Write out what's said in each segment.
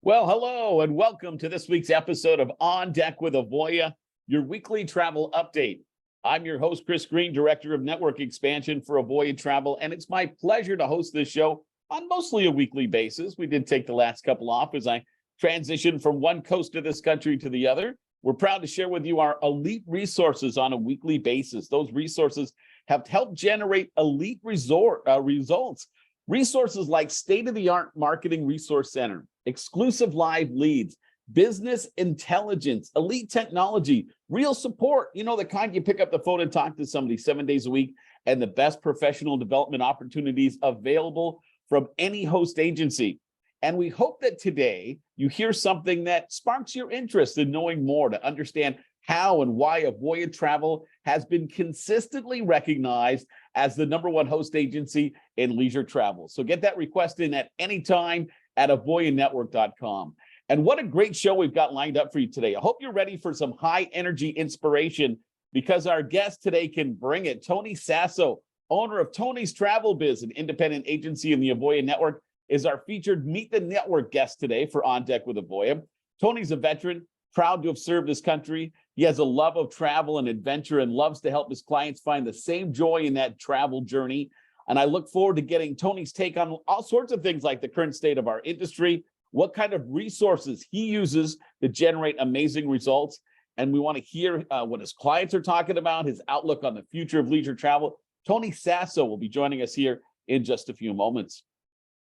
Well, hello and welcome to this week's episode of On Deck with Avoya, your weekly travel update. I'm your host, Chris Greene, Director of Network Expansion for Avoya Travel, and it's my pleasure to host this show on mostly a weekly basis. We did take the last couple off as I transitioned from one coast of this country to the other. We're proud to share with you our elite resources on a weekly basis. Those resources have helped generate elite results. Resources like state-of-the-art marketing resource center, exclusive live leads, business intelligence, elite technology, real support, the kind you pick up the phone and talk to somebody 7 days a week, and the best professional development opportunities available from any host agency. And we hope that today you hear something that sparks your interest in knowing more to understand how and why Avoya Travel has been consistently recognized as the #1 host agency in leisure travel. So get that request in at any time at avoyanetwork.com. And what a great show we've got lined up for you today. I hope you're ready for some high energy inspiration because our guest today can bring it. Tony Sasso, owner of Tony's Travel Biz, an independent agency in the Avoya Network, is our featured Meet the Network guest today for On Deck with Avoya. Tony's a veteran, proud to have served his country. He has a love of travel and adventure and loves to help his clients find the same joy in that travel journey. And I look forward to getting Tony's take on all sorts of things like the current state of our industry, what kind of resources he uses to generate amazing results. And we want to hear what his clients are talking about, his outlook on the future of leisure travel. Tony Sasso will be joining us here in just a few moments.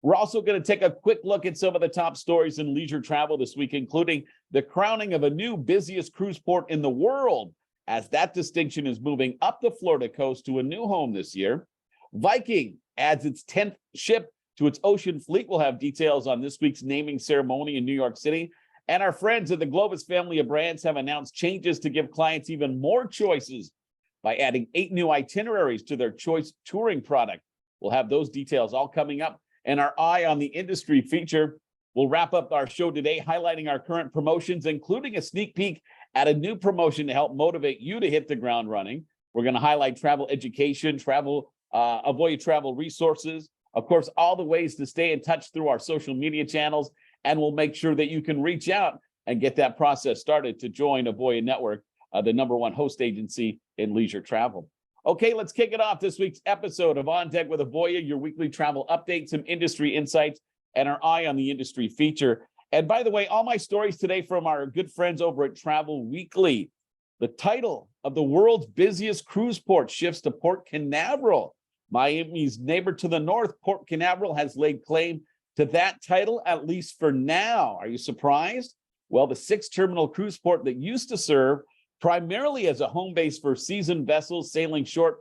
We're also going to take a quick look at some of the top stories in leisure travel this week, including the crowning of a new busiest cruise port in the world, as that distinction is moving up the Florida coast to a new home this year. Viking adds its 10th ship to its ocean fleet. We'll have details on this week's naming ceremony in New York City. And our friends at the Globus family of brands have announced changes to give clients even more choices by adding 8 new itineraries to their choice touring product. We'll have those details all coming up. And our Eye on the Industry feature will wrap up our show today, highlighting our current promotions, including a sneak peek at a new promotion to help motivate you to hit the ground running. We're going to highlight travel education, Avoya Travel resources, of course, all the ways to stay in touch through our social media channels, and we'll make sure that you can reach out and get that process started to join Avoya Network, the #1 host agency in leisure travel. Okay, let's kick it off. This week's episode of On Deck with Avoya, your weekly travel update, some industry insights, and our Eye on the Industry feature. And by the way, all my stories today from our good friends over at Travel Weekly. The title of the world's busiest cruise port shifts to Port Canaveral. Miami's neighbor to the north, Port Canaveral, has laid claim to that title, at least for now. Are you surprised? Well, the 6-terminal cruise port that used to serve primarily as a home base for seasoned vessels sailing short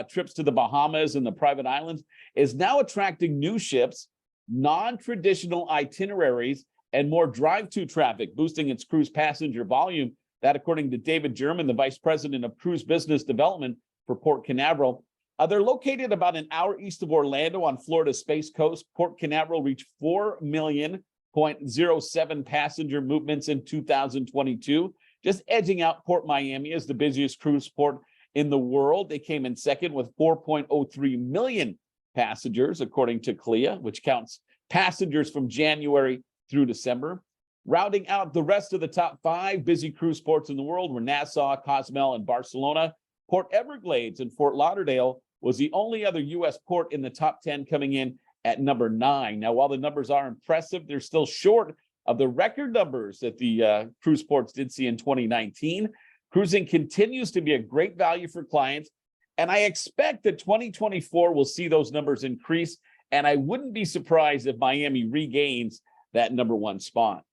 trips to the Bahamas and the private islands, is now attracting new ships, non-traditional itineraries, and more drive-to traffic, boosting its cruise passenger volume. That, according to David German, the Vice President of Cruise Business Development for Port Canaveral. They're located about an hour east of Orlando on Florida's Space Coast. Port Canaveral reached 4,000,007 passenger movements in 2022. Just edging out Port Miami as the busiest cruise port in the world. They came in second with 4.03 million passengers, according to CLIA, which counts passengers from January through December. Rounding out the rest of the top 5 busy cruise ports in the world were Nassau, Cozumel, and Barcelona. Port Everglades in Fort Lauderdale was the only other U.S. port in the top 10, coming in at number 9. Now, while the numbers are impressive, they're still short of the record numbers that the cruise ports did see in 2019. Cruising continues to be a great value for clients, and I expect that 2024 will see those numbers increase, and I wouldn't be surprised if Miami regains that #1 spot.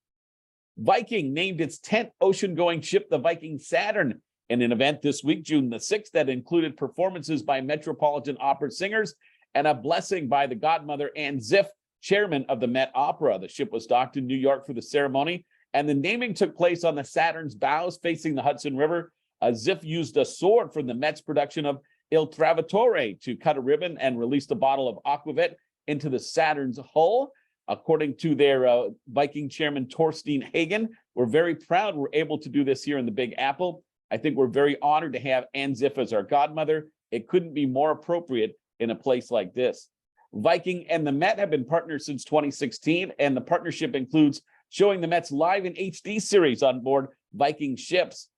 Viking named its 10th ocean-going ship the Viking Saturn in an event this week, June the 6th, that included performances by Metropolitan Opera singers and a blessing by the godmother Ann Ziff, chairman of the Met Opera. The ship was docked in New York for the ceremony, and the naming took place on the Saturn's bows facing the Hudson River. Ziff used a sword from the Met's production of Il Trovatore to cut a ribbon and released a bottle of aquavit into the Saturn's hull. According to their Viking chairman, Torstein Hagen, we're very proud we're able to do this here in the Big Apple. I think we're very honored to have Ann Ziff as our godmother. It couldn't be more appropriate in a place like this. Viking and the Met have been partners since 2016, and the partnership includes showing the Mets live in HD series on board Viking ships.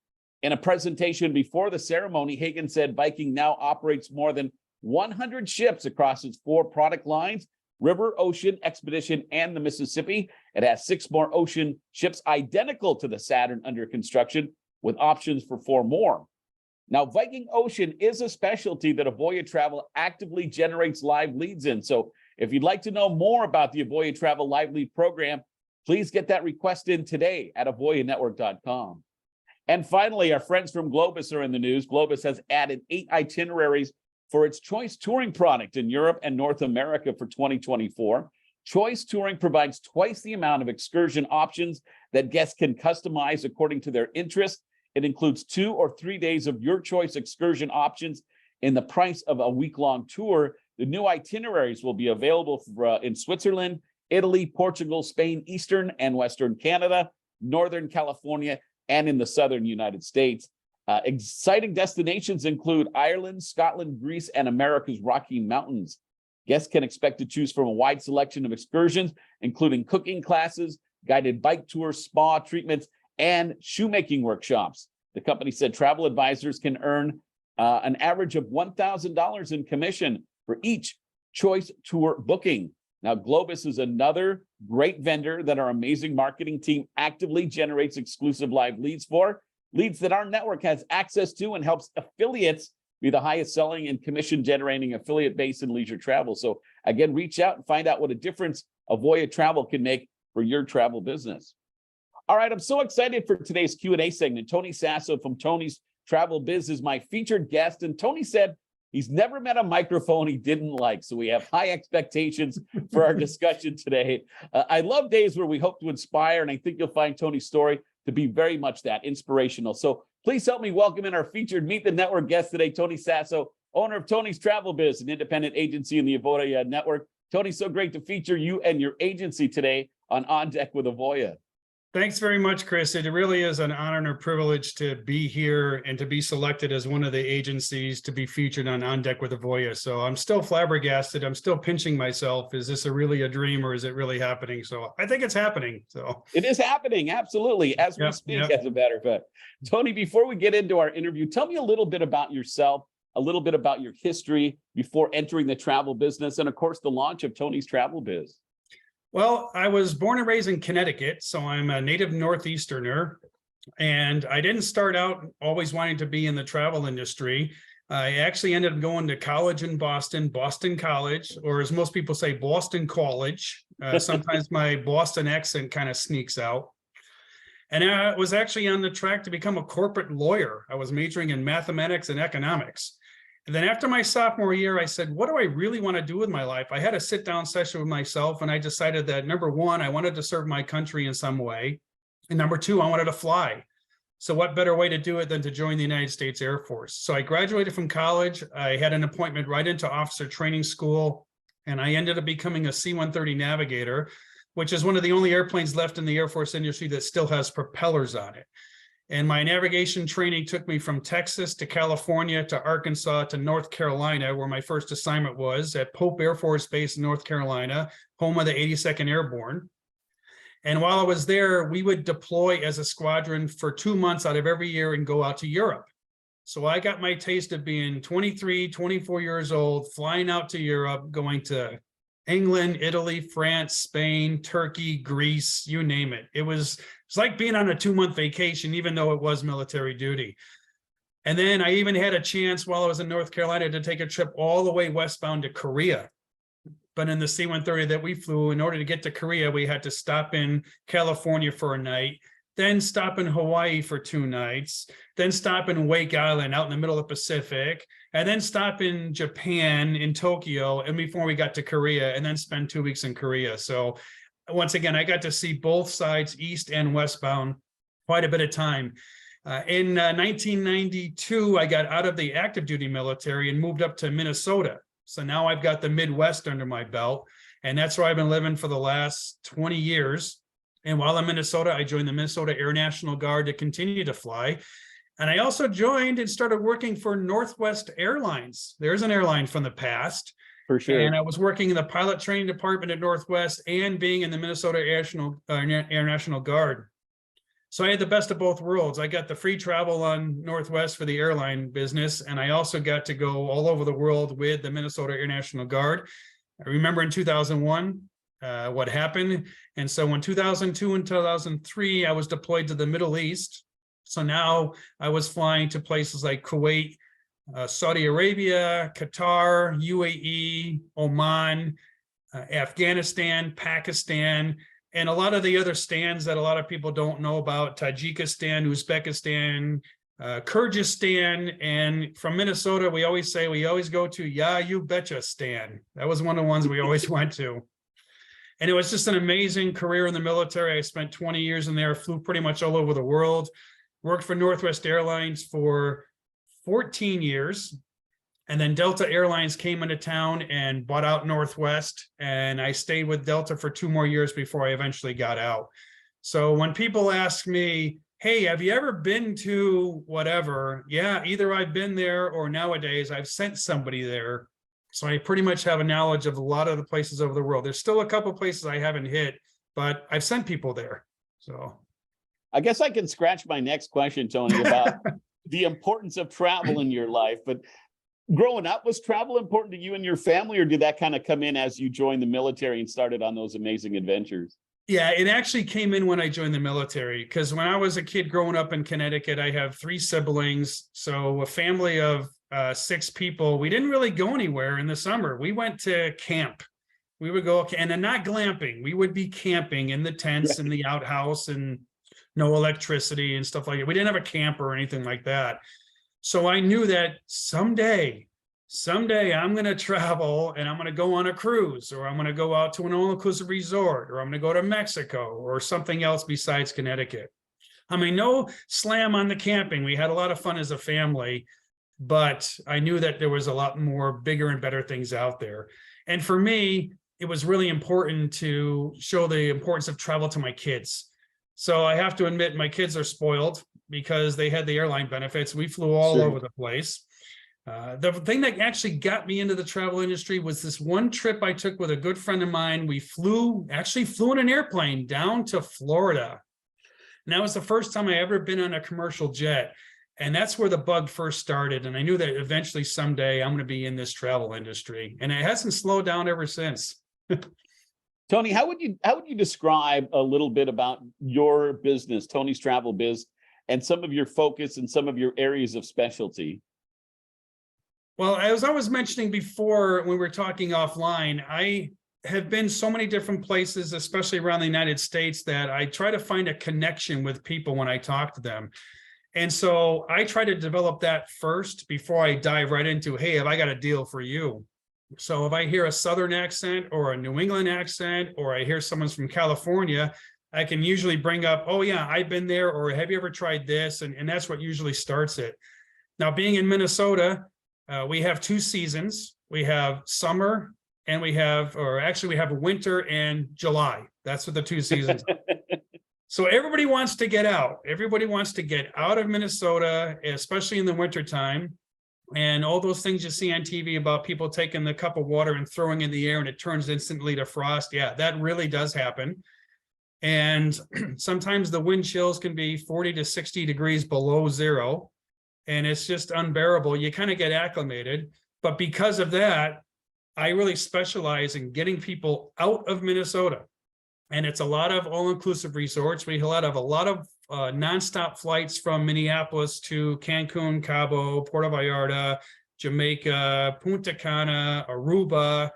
In a presentation before the ceremony, Hagan said Viking now operates more than 100 ships across its 4 product lines: River, Ocean, Expedition, and the Mississippi. It has 6 more ocean ships identical to the Saturn under construction, with options for 4 more. Now, Viking Ocean is a specialty that Avoya Travel actively generates live leads in. So if you'd like to know more about the Avoya Travel Live Lead program, please get that request in today at avoyanetwork.com. And finally, our friends from Globus are in the news. Globus has added 8 itineraries for its Choice Touring product in Europe and North America for 2024. Choice Touring provides twice the amount of excursion options that guests can customize according to their interests. It includes 2 or 3 days of your choice excursion options in the price of a week-long tour. The new itineraries will be available in Switzerland, Italy, Portugal, Spain, Eastern and Western Canada, Northern California, and in the Southern United States. Exciting destinations include Ireland, Scotland, Greece, and America's Rocky Mountains. Guests can expect to choose from a wide selection of excursions, including cooking classes, guided bike tours, spa treatments, and shoemaking workshops. The company said travel advisors can earn an average of $1,000 in commission for each Choice Tour booking. Now, Globus is another great vendor that our amazing marketing team actively generates exclusive live leads for, leads that our network has access to and helps affiliates be the highest selling and commission generating affiliate base in leisure travel. So again, reach out and find out what a difference Avoya Travel can make for your travel business. All right, I'm so excited for today's Q&A segment. Tony Sasso from Tony's Travel Biz is my featured guest, and Tony said he's never met a microphone he didn't like, so we have high expectations for our discussion today. I love days where we hope to inspire, and I think you'll find Tony's story to be very much that, inspirational. So please help me welcome in our featured Meet the Network guest today, Tony Sasso, owner of Tony's Travel Biz, an independent agency in the Avoya Network. Tony, so great to feature you and your agency today on Deck with Avoya. Thanks very much, Chris. It really is an honor and a privilege to be here and to be selected as one of the agencies to be featured on Deck with Avoya. So I'm still flabbergasted. I'm still pinching myself. Is this really a dream or is it really happening? So I think it's happening. So it is happening. Absolutely. As we speak, as a matter of fact. Tony, before we get into our interview, tell me a little bit about yourself, a little bit about your history before entering the travel business, and of course, the launch of Tony's Travel Biz. Well, I was born and raised in Connecticut, so I'm a native Northeasterner, and I didn't start out always wanting to be in the travel industry. I actually ended up going to college in Boston College, or as most people say, Boston College. Sometimes my Boston accent kind of sneaks out. And I was actually on the track to become a corporate lawyer. I was majoring in mathematics and economics. And then after my sophomore year, I said, what do I really want to do with my life? I had a sit-down session with myself, and I decided that, number one, I wanted to serve my country in some way. And number two, I wanted to fly. So what better way to do it than to join the United States Air Force? So I graduated from college. I had an appointment right into officer training school, and I ended up becoming a C-130 navigator, which is one of the only airplanes left in the Air Force industry that still has propellers on it. And my navigation training took me from Texas to California to Arkansas to North Carolina, where my first assignment was at Pope Air Force Base in North Carolina, home of the 82nd Airborne. And while I was there, we would deploy as a squadron for 2 months out of every year and go out to Europe. So I got my taste of being 23, 24 years old, flying out to Europe, going to England, Italy, France, Spain, Turkey, Greece, you name it. It's like being on a 2-month vacation, even though it was military duty. And then I even had a chance while I was in North Carolina to take a trip all the way westbound to Korea. But in the C-130 that we flew, in order to get to Korea, we had to stop in California for a night, then stop in Hawaii for 2 nights, then stop in Wake Island out in the middle of the Pacific, and then stop in Japan, in Tokyo, and before we got to Korea, and then spend 2 weeks in Korea. So once again, I got to see both sides, east and westbound, quite a bit of time. In 1992, I got out of the active duty military and moved up to Minnesota. So now I've got the Midwest under my belt, and that's where I've been living for the last 20 years. And while in Minnesota, I joined the Minnesota Air National Guard to continue to fly. And I also joined and started working for Northwest Airlines. There's an airline from the past. For sure. And I was working in the pilot training department at Northwest and being in the Minnesota Air National Guard. So I had the best of both worlds. I got the free travel on Northwest for the airline business, and I also got to go all over the world with the Minnesota Air National Guard. I remember in 2001 what happened. And so in 2002 and 2003, I was deployed to the Middle East. So now I was flying to places like Kuwait, Saudi Arabia, Qatar, UAE, Oman, Afghanistan, Pakistan, and a lot of the other stands that a lot of people don't know about: Tajikistan, Uzbekistan, Kyrgyzstan. And from Minnesota, we always say we always go to "Yeah, you betcha" stand. That was one of the ones we always went to. And it was just an amazing career in the military. I spent 20 years in there, flew pretty much all over the world, worked for Northwest Airlines for 14 years. And then Delta Airlines came into town and bought out Northwest. And I stayed with Delta for 2 more years before I eventually got out. So when people ask me, hey, have you ever been to whatever? Yeah, either I've been there or nowadays I've sent somebody there. So I pretty much have a knowledge of a lot of the places over the world. There's still a couple places I haven't hit, but I've sent people there. So I guess I can scratch my next question, Tony, about the importance of travel in your life. But growing up, was travel important to you and your family, or did that kind of come in as you joined the military and started on those amazing adventures? Yeah, it actually came in when I joined the military, because when I was a kid growing up in Connecticut, I have 3 siblings. So a family of 6 people. We didn't really go anywhere in the summer. We went to camp. We would go, and then not glamping. We would be camping in the tents and the outhouse, and no electricity and stuff like that. We didn't have a camper or anything like that. So I knew that someday I'm going to travel and I'm going to go on a cruise, or I'm going to go out to an all-inclusive resort, or I'm going to go to Mexico or something else besides Connecticut. I mean, no slam on the camping. We had a lot of fun as a family, but I knew that there was a lot more bigger and better things out there. And for me, it was really important to show the importance of travel to my kids. So I have to admit, my kids are spoiled because they had the airline benefits. We flew all over the place. The thing that actually got me into the travel industry was this one trip I took with a good friend of mine. We flew in an airplane down to Florida. And that was the first time I ever been on a commercial jet. And that's where the bug first started. And I knew that eventually someday I'm going to be in this travel industry. And it hasn't slowed down ever since. Tony, how would you describe a little bit about your business, Tony's Travel Biz, and some of your focus and some of your areas of specialty? Well, as I was mentioning before, when we were talking offline, I have been so many different places, especially around the United States, that I try to find a connection with people when I talk to them. And so I try to develop that first before I dive right into, hey, have I got a deal for you? So if I hear a Southern accent or a New England accent, or I hear someone's from California, I can usually bring up, oh yeah, I've been there, or have you ever tried this? And that's what usually starts it. Now, being in Minnesota, we have 2 seasons. We have summer, and we have winter and July. That's what the 2 seasons are. So everybody wants to get out. Everybody wants to get out of Minnesota, especially in the wintertime. And all those things you see on TV about people taking the cup of water and throwing in the air and it turns instantly to frost. Yeah, that really does happen. And sometimes the wind chills can be 40 to 60 degrees below zero. And it's just unbearable. You kind of get acclimated. But because of that, I really specialize in getting people out of Minnesota. And it's a lot of all-inclusive resorts. We have a lot of nonstop flights from Minneapolis to Cancun, Cabo, Puerto Vallarta, Jamaica, Punta Cana, Aruba,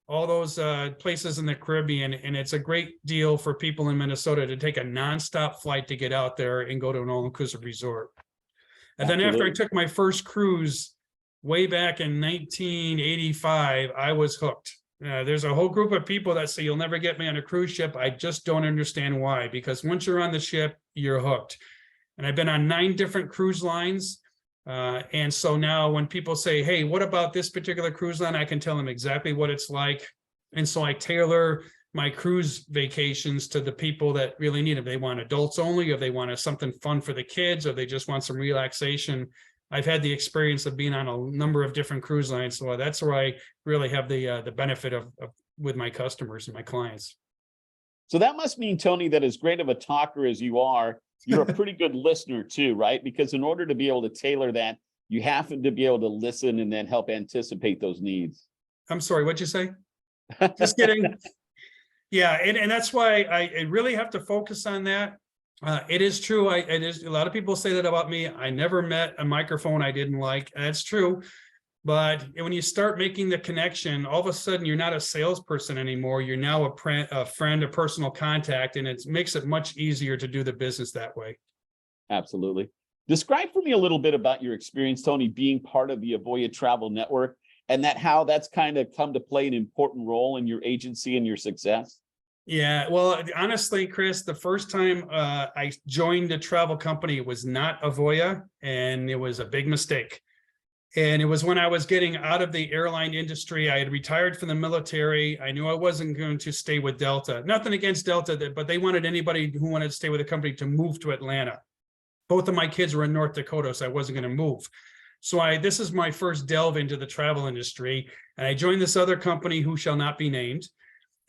all those places in the Caribbean. And it's a great deal for people in Minnesota to take a nonstop flight to get out there and go to an all-inclusive resort. And then after I took my first cruise way back in 1985, I was hooked. There's a whole group of people that say, you'll never get me on a cruise ship. I just don't understand why, because once you're on the ship, you're hooked. And I've been on 9 different cruise lines. And so now when people say, hey, what about this particular cruise line? I can tell them exactly what it's like. And so I tailor my cruise vacations to the people that really need them. They want adults only, or they want something fun for the kids, or they just want some relaxation. I've had the experience of being on a number of different cruise lines. So that's where I really have the benefit of with my customers and my clients. So that must mean, Tony, that as great of a talker as you are, you're a pretty good listener too, right? Because in order to be able to tailor that, you have to be able to listen and then help anticipate those needs. I'm sorry, what'd you say? Just kidding. Yeah, and that's why I really have to focus on that. It is true. It is, a lot of people say that about me. I never met a microphone I didn't like. That's true. But when you start making the connection, all of a sudden you're not a salesperson anymore. You're now a friend, a personal contact, and it makes it much easier to do the business that way. Absolutely. Describe for me a little bit about your experience, Tony, being part of the Avoya Travel Network, and how that's kind of come to play an important role in your agency and your success. Yeah, well, honestly, Chris, the first time I joined a travel company, it was not Avoya, and it was a big mistake. And it was when I was getting out of the airline industry. I had retired from the military. I knew I wasn't going to stay with Delta. Nothing against Delta, but they wanted anybody who wanted to stay with the company to move to Atlanta. Both of my kids were in North Dakota, so I wasn't going to move. So this is my first delve into the travel industry. And I joined this other company who shall not be named.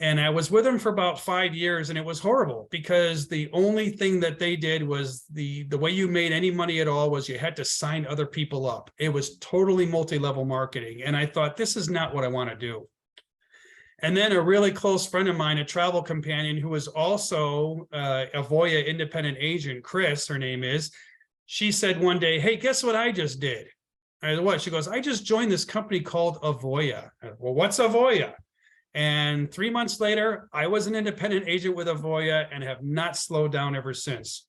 And I was with them for about 5 years, and it was horrible because the only thing that they did was the way you made any money at all was you had to sign other people up. It was totally multi-level marketing. And I thought, this is not what I want to do. And then a really close friend of mine, a travel companion who was also a Avoya independent agent, Chris, her name is, she said one day, hey, guess what I just did? I said, what? She goes, I just joined this company called Avoya. Well, what's Avoya? And 3 months later, I was an independent agent with Avoya and have not slowed down ever since.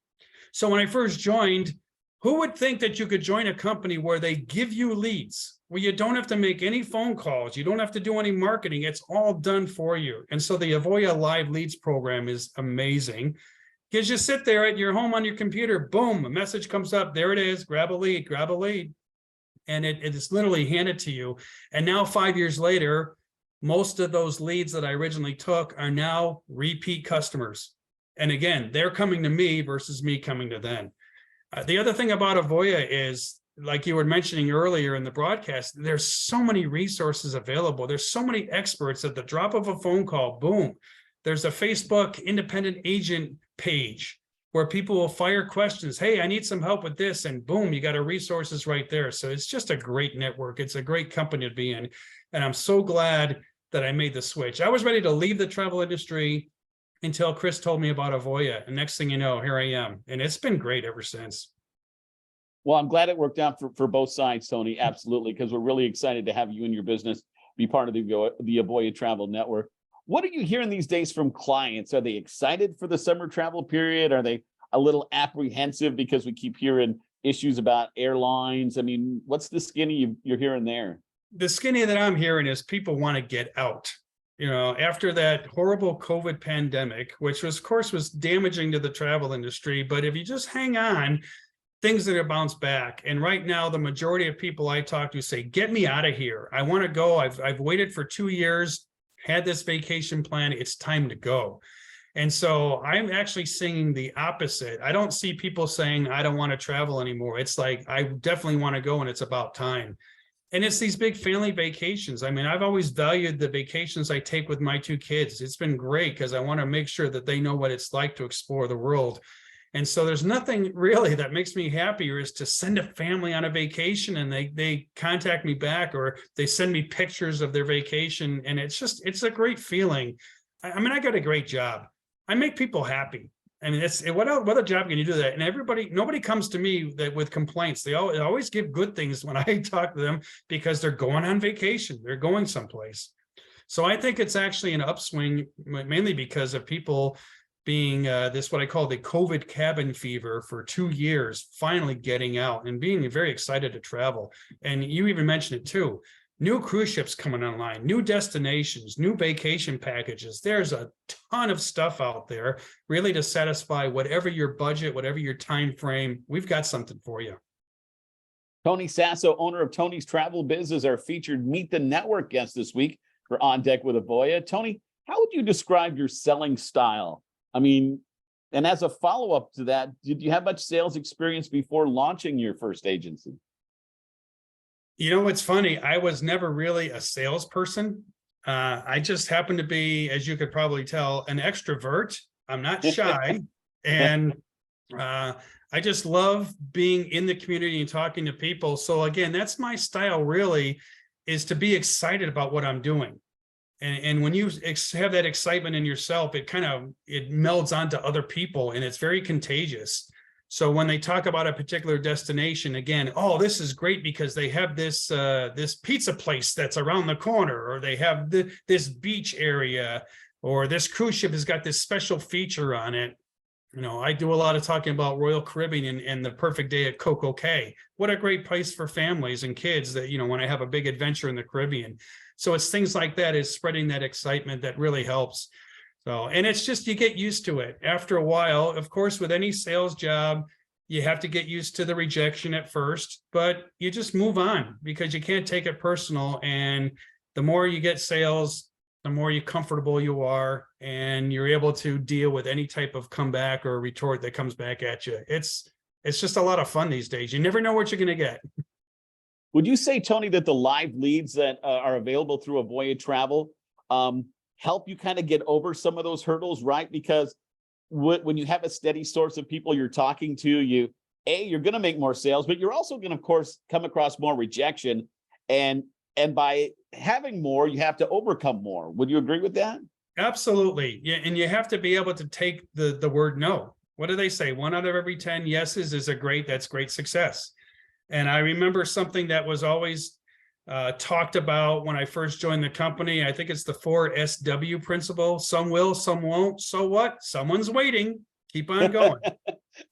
So when I first joined, who would think that you could join a company where they give you leads, where you don't have to make any phone calls, you don't have to do any marketing, it's all done for you. And so the Avoya Live Leads program is amazing. Because you sit there at your home on your computer, boom, a message comes up, there it is, grab a lead. And it is literally handed to you. And now 5 years later, most of those leads that I originally took are now repeat customers. And again, they're coming to me versus me coming to them. The other thing about Avoya is, like you were mentioning earlier in the broadcast, there's so many resources available. There's so many experts at the drop of a phone call, boom. There's a Facebook independent agent page where people will fire questions. Hey, I need some help with this. And boom, you got resources right there. So it's just a great network. It's a great company to be in. And I'm so glad that I made the switch. I was ready to leave the travel industry until Chris told me about Avoya. And next thing you know, here I am. And it's been great ever since. Well, I'm glad it worked out for both sides, Tony. Absolutely, because we're really excited to have you and your business be part of the Avoya Travel Network. What are you hearing these days from clients? Are they excited for the summer travel period? Are they a little apprehensive because we keep hearing issues about airlines? I mean, what's the skinny you're hearing there? The skinny that I'm hearing is people want to get out. You know, after that horrible COVID pandemic, which was, of course, was damaging to the travel industry. But if you just hang on, things are going to bounce back. And right now, the majority of people I talk to say, get me out of here. I want to go. I've waited for 2 years, had this vacation plan. It's time to go. And so I'm actually seeing the opposite. I don't see people saying, I don't want to travel anymore. It's like, I definitely want to go and it's about time. And it's these big family vacations. I mean, I've always valued the vacations I take with my 2 kids. It's been great because I want to make sure that they know what it's like to explore the world. And so there's nothing really that makes me happier is to send a family on a vacation and they contact me back or they send me pictures of their vacation. And it's a great feeling. I mean, I got a great job. I make people happy. I mean, what other job can you do that? And nobody comes to me with complaints. They always give good things when I talk to them because they're going on vacation. They're going someplace. So I think it's actually an upswing, mainly because of people being what I call the COVID cabin fever for 2 years, finally getting out and being very excited to travel. And you even mentioned it too. New cruise ships coming online, new destinations, new vacation packages. There's a ton of stuff out there really to satisfy whatever your budget, whatever your time frame. We've got something for you. Tony Sasso, owner of Tony's Travel Biz, is our featured Meet the Network guest this week for On Deck with Avoya. Tony, how would you describe your selling style? I mean, and as a follow-up to that, did you have much sales experience before launching your first agency? You know, what's funny, I was never really a salesperson. I just happened to be, as you could probably tell, an extrovert. I'm not shy. And I just love being in the community and talking to people. So again, that's my style really, is to be excited about what I'm doing. And when you have that excitement in yourself, it melds onto other people and it's very contagious. So when they talk about a particular destination, again, oh, this is great because they have this this pizza place that's around the corner, or they have this beach area, or this cruise ship has got this special feature on it. You know, I do a lot of talking about Royal Caribbean and the perfect day at Coco Cay. What a great place for families and kids that, you know, when I have a big adventure in the Caribbean. So it's things like that, is spreading that excitement that really helps. So, and it's just, you get used to it after a while. Of course, with any sales job, you have to get used to the rejection at first, but you just move on because you can't take it personal. And the more you get sales, the more comfortable you are, and you're able to deal with any type of comeback or retort that comes back at you. It's just a lot of fun these days. You never know what you're going to get. Would you say, Tony, that the live leads that are available through Avoya Travel help you kind of get over some of those hurdles, right? Because when you have a steady source of people you're talking to, you're going to make more sales, but you're also going to, of course, come across more rejection. And by having more, you have to overcome more. Would you agree with that? Absolutely. Yeah, and you have to be able to take the word no. What do they say? 1 out of every 10 yeses that's great success. And I remember something that was always talked about when I first joined the company. I think it's the 4SW principle. Some will, some won't. So what? Someone's waiting. Keep on going.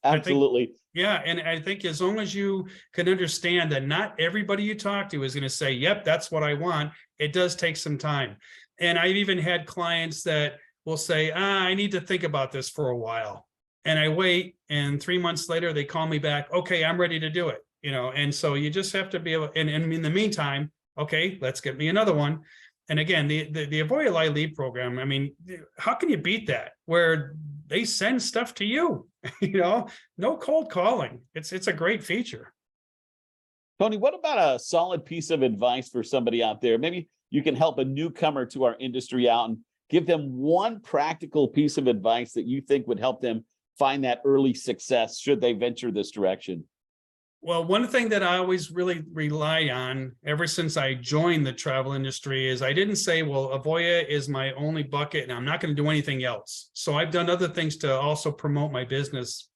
Absolutely. Yeah. And I think as long as you can understand that not everybody you talk to is going to say, yep, that's what I want. It does take some time. And I've even had clients that will say, I need to think about this for a while. And I wait, and 3 months later, they call me back. Okay, I'm ready to do it. You know, and so you just have to be able, and in the meantime, okay, let's get me another one. And again, the Avoya Live Lead program, I mean, how can you beat that? Where they send stuff to you, you know, no cold calling. It's a great feature. Tony, what about a solid piece of advice for somebody out there? Maybe you can help a newcomer to our industry out and give them one practical piece of advice that you think would help them find that early success should they venture this direction. Well, one thing that I always really rely on ever since I joined the travel industry is I didn't say, well, Avoya is my only bucket and I'm not going to do anything else. So I've done other things to also promote my business.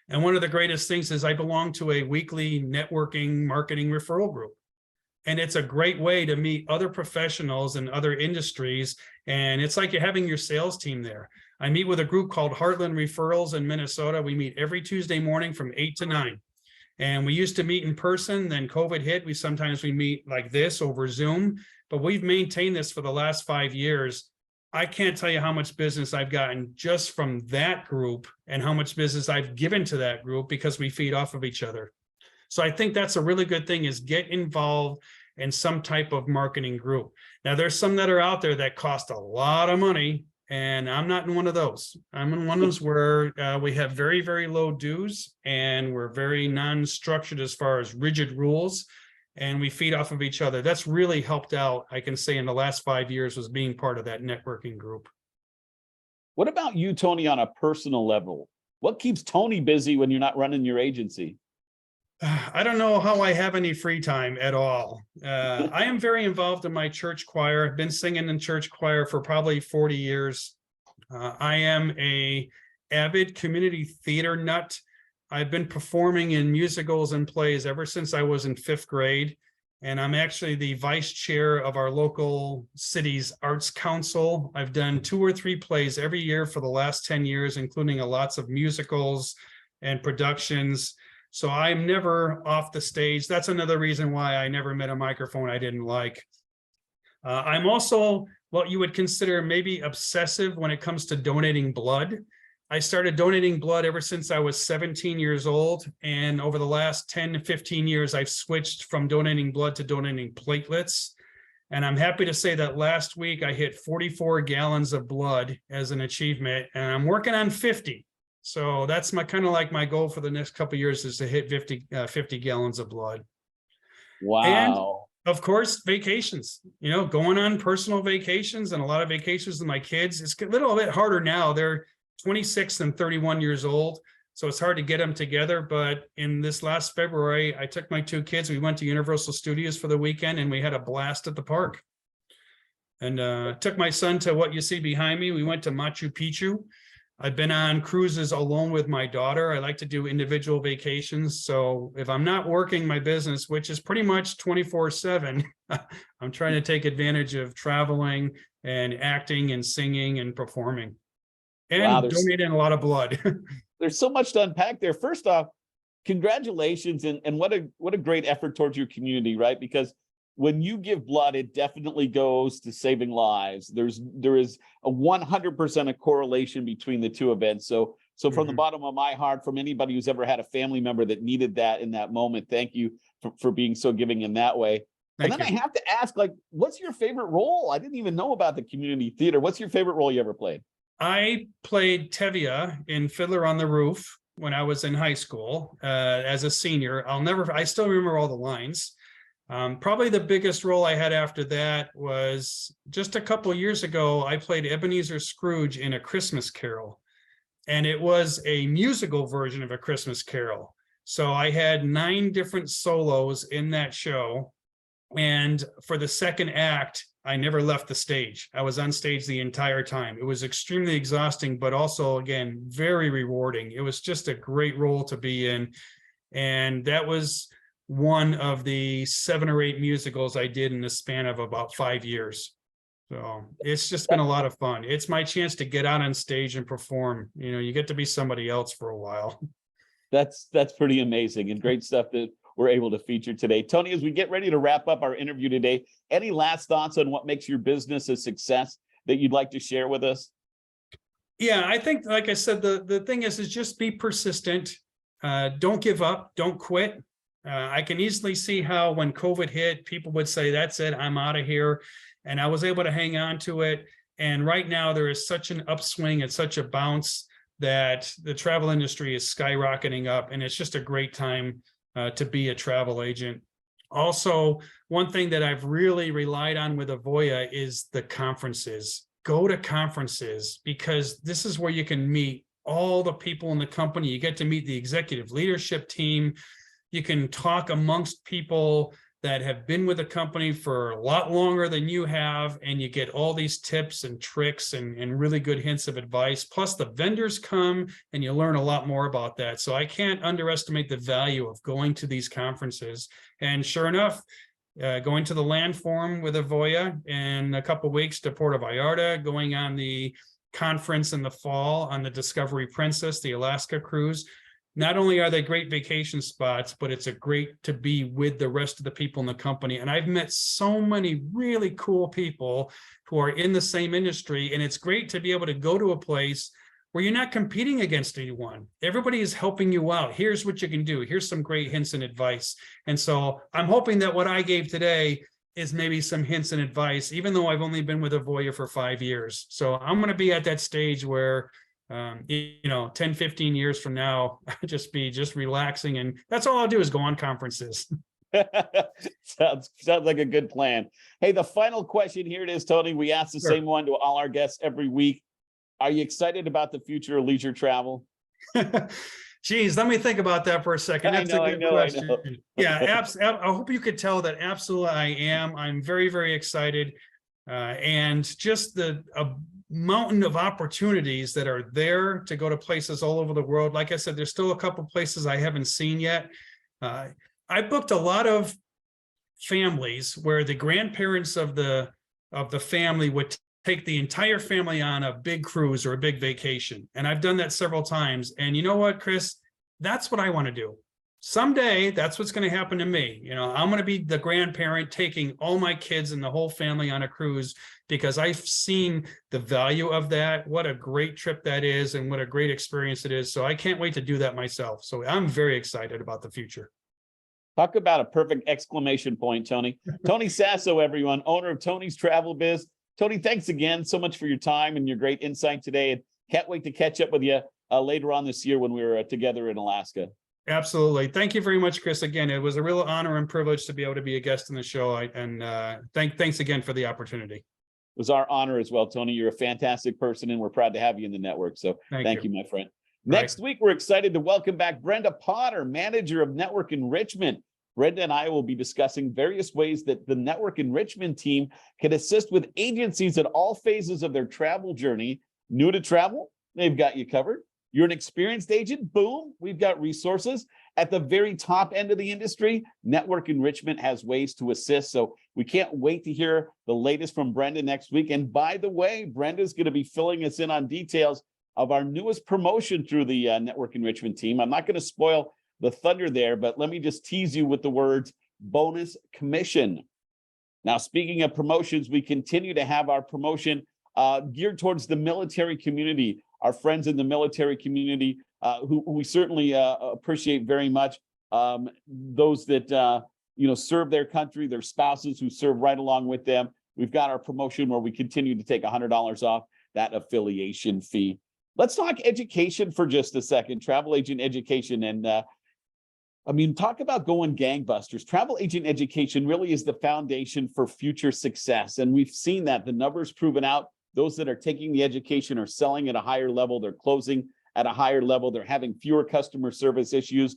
And one of the greatest things is I belong to a weekly networking marketing referral group. And it's a great way to meet other professionals in other industries. And it's like you're having your sales team there. I meet with a group called Heartland Referrals in Minnesota. We meet every Tuesday morning from 8 to 9. And we used to meet in person, then COVID hit. Sometimes we meet like this over Zoom, but we've maintained this for the last 5 years. I can't tell you how much business I've gotten just from that group and how much business I've given to that group because we feed off of each other. So I think that's a really good thing, is get involved in some type of marketing group. Now, there's some that are out there that cost a lot of money, and I'm not in one of those. I'm in one of those where we have very, very low dues, and we're very non-structured as far as rigid rules, and we feed off of each other. That's really helped out, I can say, in the last 5 years, was being part of that networking group. What about you, Tony, on a personal level? What keeps Tony busy when you're not running your agency? I don't know how I have any free time at all. I am very involved in my church choir. I've been singing in church choir for probably 40 years. I am a avid community theater nut. I've been performing in musicals and plays ever since I was in 5th grade. And I'm actually the vice chair of our local city's arts council. I've done 2 or 3 plays every year for the last 10 years, including lots of musicals and productions. So I'm never off the stage. That's another reason why I never met a microphone I didn't like. I'm also what you would consider maybe obsessive when it comes to donating blood. I started donating blood ever since I was 17 years old. And over the last 10 to 15 years, I've switched from donating blood to donating platelets. And I'm happy to say that last week I hit 44 gallons of blood as an achievement, and I'm working on 50. So that's my kind of like my goal for the next couple of years, is to hit 50 gallons of blood. And Wow. of course, vacations, going on personal vacations and a lot of vacations with my kids. It's a little bit harder now. They're 26 and 31 years old. So it's hard to get them together. But in this last February, I took my two kids. We went to Universal Studios for the weekend and we had a blast at the park. And took my son to what you see behind me. We went to Machu Picchu. I've been on cruises alone with my daughter. I like to do individual vacations. So if I'm not working my business, which is pretty much 24/7, I'm trying to take advantage of traveling and acting and singing and performing Wow. and donating a lot of blood. There's so much to unpack there. First off, congratulations, and what a great effort towards your community, right? Because when you give blood, it definitely goes to saving lives. There is a 100% a correlation between the two events. So from the bottom of my heart, from anybody who's ever had a family member that needed that in that moment, thank you for being so giving in that way. And then I have to ask, like, what's your favorite role? I didn't even know about the community theater. What's your favorite role you ever played? I played Tevye in Fiddler on the Roof when I was in high school as a senior. I still remember all the lines. Probably the biggest role I had after that was just a couple of years ago. I played Ebenezer Scrooge in A Christmas Carol, and it was a musical version of A Christmas Carol. So I had 9 different solos in that show. And for the second act, I never left the stage. I was on stage the entire time. It was extremely exhausting, but also, again, very rewarding. It was just a great role to be in. And that was one of the 7 or 8 musicals I did in the span of about 5 years. So it's just been a lot of fun. It's my chance to get out on stage and perform. You get to be somebody else for a while. That's pretty amazing and great stuff that we're able to feature today. Tony, as we get ready to wrap up our interview today, any last thoughts on what makes your business a success that you'd like to share with us? Yeah, I think, like I said, the thing is just be persistent. Don't give up. Don't quit. I can easily see how when COVID hit, people would say, that's it, I'm out of here. And I was able to hang on to it. And right now there is such an upswing and such a bounce that the travel industry is skyrocketing up. And it's just a great time to be a travel agent. Also, one thing that I've really relied on with Avoya is the conferences. Go to conferences, because this is where you can meet all the people in the company. You get to meet the executive leadership team. You can talk amongst people that have been with the company for a lot longer than you have, and you get all these tips and tricks and really good hints of advice. Plus the vendors come and you learn a lot more about that. So I can't underestimate the value of going to these conferences. And sure enough, going to the Land Forum with Avoya in a couple of weeks to Puerto Vallarta, going on the conference in the fall on the Discovery Princess, the Alaska cruise. Not only are they great vacation spots, but it's a great to be with the rest of the people in the company. And I've met so many really cool people who are in the same industry. And it's great to be able to go to a place where you're not competing against anyone. Everybody is helping you out. Here's what you can do. Here's some great hints and advice. And so I'm hoping that what I gave today is maybe some hints and advice, even though I've only been with Avoya for 5 years. So I'm going to be at that stage where 10, 15 years from now, just relaxing. And that's all I'll do is go on conferences. Sounds like a good plan. Hey, the final question, here it is, Tony. We ask the same one to all our guests every week. Are you excited about the future of leisure travel? Geez, let me think about that for a second. That's a good question. I know. Yeah, I hope you could tell that absolutely I am. I'm very, very excited. And just the mountain of opportunities that are there to go to places all over the world. Like I said, there's still a couple places I haven't seen yet. I booked a lot of families where the grandparents of the family would take the entire family on a big cruise or a big vacation. And I've done that several times. And you know what, Chris? That's what I want to do. Someday, that's what's going to happen to me. I'm going to be the grandparent taking all my kids and the whole family on a cruise, because I've seen the value of that. What a great trip that is, and what a great experience it is. So I can't wait to do that myself. So I'm very excited about the future. Talk about a perfect exclamation point, Tony. Tony Sasso, everyone, owner of Tony's Travel Biz. Tony, thanks again so much for your time and your great insight today. And can't wait to catch up with you later on this year when we're together in Alaska. Absolutely. Thank you very much, Chris. Again, it was a real honor and privilege to be able to be a guest in the show. Thanks again for the opportunity. It was our honor as well, Tony. You're a fantastic person, and we're proud to have you in the network. So thank you, my friend. Next week, we're excited to welcome back Brenda Potter, Manager of Network Enrichment. Brenda and I will be discussing various ways that the network enrichment team can assist with agencies at all phases of their travel journey. New to travel? They've got you covered. You're an experienced agent? Boom, we've got resources. At the very top end of the industry, network enrichment has ways to assist. So we can't wait to hear the latest from Brenda next week. And by the way, Brenda's going to be filling us in on details of our newest promotion through the network enrichment team. I'm not going to spoil the thunder there, but let me just tease you with the words bonus commission. Now, speaking of promotions, we continue to have our promotion geared towards the military community, our friends in the military community who we certainly appreciate very much. Those that serve their country, their spouses who serve right along with them. We've got our promotion where we continue to take $100 off that affiliation fee. Let's talk education for just a second, travel agent education. And talk about going gangbusters. Travel agent education really is the foundation for future success. And we've seen that the numbers proven out. Those that are taking the education are selling at a higher level. They're closing at a higher level. They're having fewer customer service issues.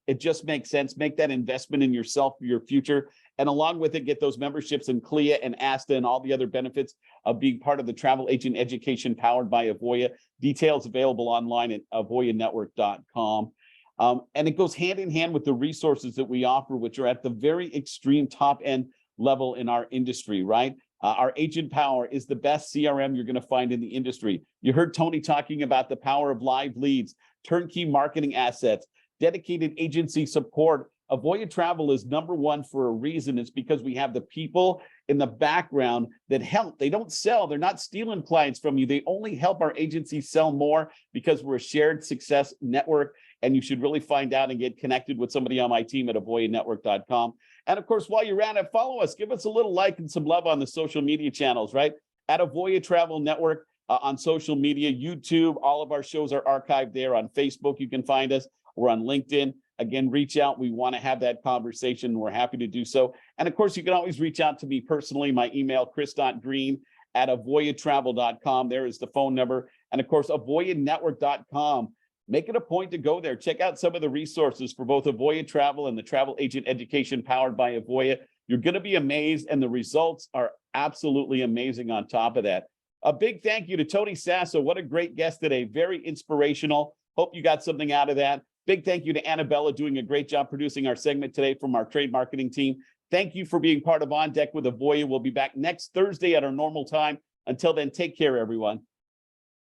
It just makes sense. Make that investment in yourself for your future. And along with it, get those memberships in CLIA and ASTA and all the other benefits of being part of the travel agent education powered by Avoya. Details available online at avoyanetwork.com. And it goes hand in hand with the resources that we offer, which are at the very extreme top end level in our industry, right? Our agent power is the best CRM you're going to find in the industry. You heard Tony talking about the power of live leads, turnkey marketing assets, dedicated agency support. Avoya Travel is #1 for a reason. It's because we have the people in the background that help. They don't sell. They're not stealing clients from you. They only help our agency sell more because we're a shared success network. And you should really find out and get connected with somebody on my team at avoyanetwork.com. And of course, while you're at it, follow us. Give us a little like and some love on the social media channels, right? At Avoya Travel Network on social media, YouTube. All of our shows are archived there. On Facebook, you can find us. We're on LinkedIn. Again, reach out. We want to have that conversation. We're happy to do so. And of course, you can always reach out to me personally. My email, chris.greene@avoyatravel.com. There is the phone number. And of course, avoyanetwork.com. Make it a point to go there. Check out some of the resources for both Avoya Travel and the travel agent education powered by Avoya. You're going to be amazed, and the results are absolutely amazing on top of that. A big thank you to Tony Sasso. What a great guest today. Very inspirational. Hope you got something out of that. Big thank you to Annabella, doing a great job producing our segment today from our trade marketing team. Thank you for being part of On Deck with Avoya. We'll be back next Thursday at our normal time. Until then, take care, everyone.